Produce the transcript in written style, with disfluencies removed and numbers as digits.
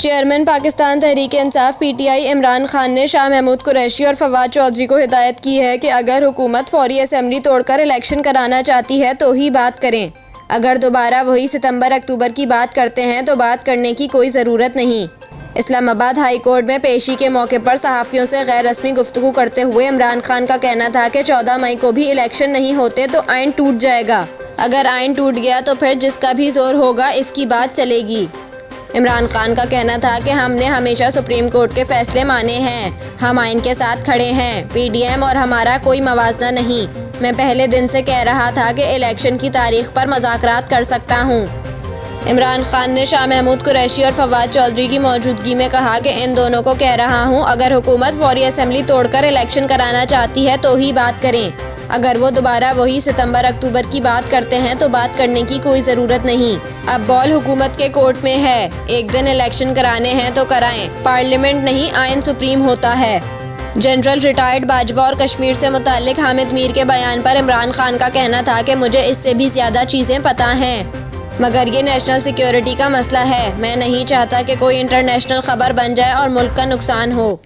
Chairman Pakistan Tehreek-e-Insaf (PTI) Imran Khan ने शाह महमूद कुरैशी और फवाद चौधरी को हिदायत की है कि अगर हुकूमत फौरी असेंबली तोड़कर इलेक्शन कराना चाहती है तो ही बात करें। अगर दोबारा वही सितंबर-अक्टूबर की बात करते हैं तो बात करने की कोई ज़रूरत नहीं। इस्लामाबाद हाई कोर्ट में पेशी के मौके पर सहाफ़ियों से गैर रस्मी गुफ्तगू करते हुए इमरान खान का कहना था कि 14 मई को भी इलेक्शन नहीं होते तो आइन टूट जाएगा। अगर आइन टूट गया तो फिर जिसका भी जोर होगा इसकी बात चलेगी। इमरान खान का कहना था कि हमने हमेशा सुप्रीम कोर्ट के फैसले माने हैं, हम आइन के साथ खड़े हैं, PDM और हमारा कोई मवाजना नहीं। मैं पहले दिन से कह रहा था कि इलेक्शन की तारीख पर मुज़ाकरात कर सकता हूँ। इमरान खान ने शाह महमूद कुरैशी और फवाद चौधरी की मौजूदगी में कहा कि इन दोनों को कह रहा हूँ, अगर हुकूमत फौरी असेंबली तोड़कर इलेक्शन कराना चाहती है तो ही बात करें। अगर वो दोबारा वही सितंबर-अक्टूबर की बात करते हैं तो बात करने की कोई ज़रूरत नहीं। अब बॉल हुकूमत के कोर्ट में है। एक दिन इलेक्शन कराने हैं तो कराएं। पार्लियामेंट नहीं, आइन सुप्रीम होता है। जनरल रिटायर्ड बाजवा और कश्मीर से मुताल्लिक हामिद मीर के बयान पर इमरान खान का कहना था कि मुझे इससे भी ज़्यादा चीज़ें पता हैं, मगर ये नेशनल सिक्योरिटी का मसला है। मैं नहीं चाहता कि कोई इंटरनेशनल खबर बन जाए और मुल्क का नुकसान हो।